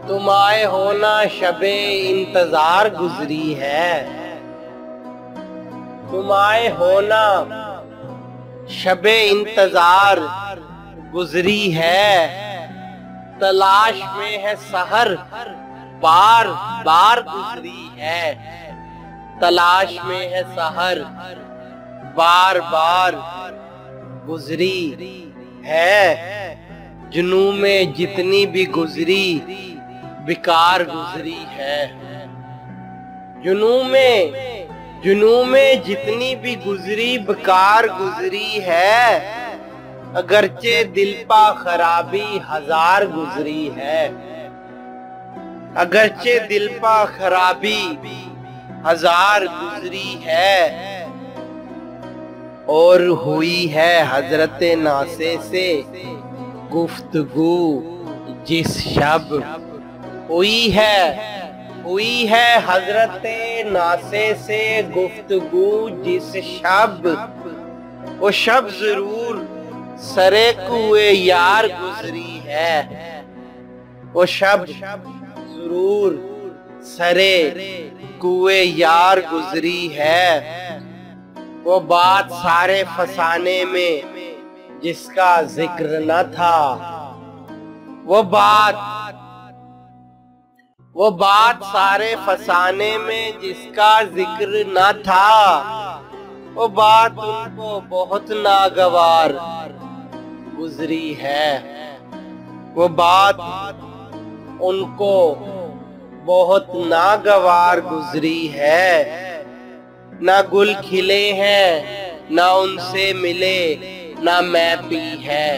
तुम आए हो ना शबे इंतजार गुजरी है। तुम आए हो ना शबे इंतजार गुजरी है। तलाश में है सहर बार बार गुजरी है। तलाश में है सहर बार बार गुजरी है। जुनू में जितनी भी गुजरी बेकार गुजरी है। जुनू में जितनी भी गुजरी बेकार गुजरी है। अगरचे दिल पा खराबी हजार गुजरी है। अगरचे दिल पा खराबी हजार गुजरी है। और हुई है हजरत नासे से गुफ्तगू जिस शब हुई है हजरत नासे से गुफ्तगू जिस शब। वो शब जरूर सरे कुए यार गुजरी है। वो शब जरूर सरे कुए यार गुजरी है। वो बात सारे फसाने में जिसका जिक्र न था। वो बात सारे फसाने में जिसका जिक्र न था। वो बात उनको बहुत नागवार गुजरी है। वो बात उनको बहुत नागवार गुजरी है। ना गुल खिले हैं ना उनसे मिले ना मैं पी है।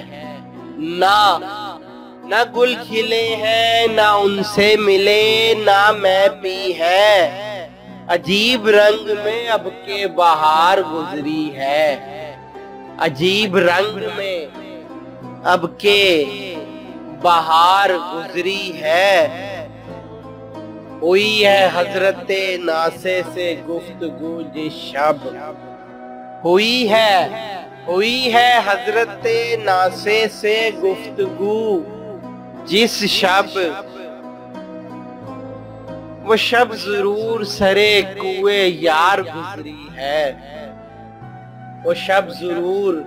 ना गुल खिले हैं ना उनसे मिले ना मैं पी है। अजीब रंग में अब के बहार गुजरी है। अजीब रंग में अब के बहार गुजरी है। हुई है हजरत नासे से गुफ्तगू जिस शब। हुई है हजरत नासे से गुफ्तगू जिस शब। वो शब जरूर सरे कुए यार गुजरी है। वो शब जरूर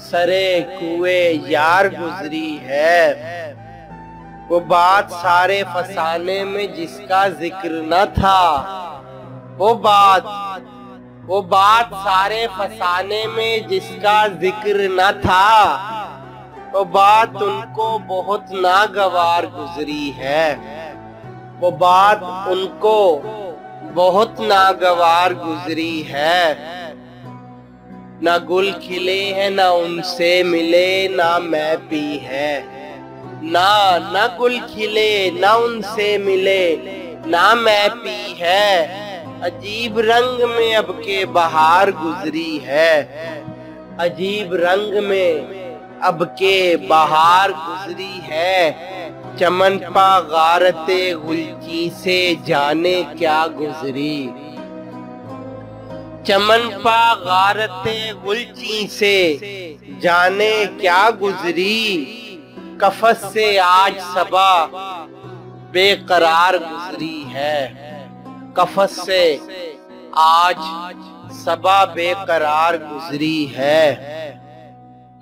सरे कुए यार गुजरी है। वो बात सारे फसाने में जिसका जिक्र न था। वो बात सारे फसाने में जिसका जिक्र न था। वो बात उनको बहुत नागवार गुजरी है। वो बात उनको बहुत नागवार गुजरी है। ना गुल खिले हैं ना उनसे मिले ना मैं पी है। ना गुल खिले ना उनसे मिले ना मैं पी है। अजीब रंग में अब के बहार गुजरी है। अजीब रंग में अब के बहार गुजरी है। चमन पा गारते गुलची से जाने क्या गुजरी। चमन पा गारते गुलची से जाने क्या गुजरी। कफस से आज सबा बेकरार गुजरी है। कफस से आज सबा बेकरार गुजरी है।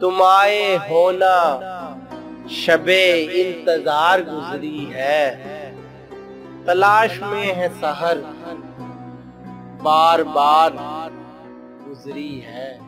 तुम आए हो ना शबे इंतजार गुजरी है। तलाश में है सहर बार बार गुजरी है।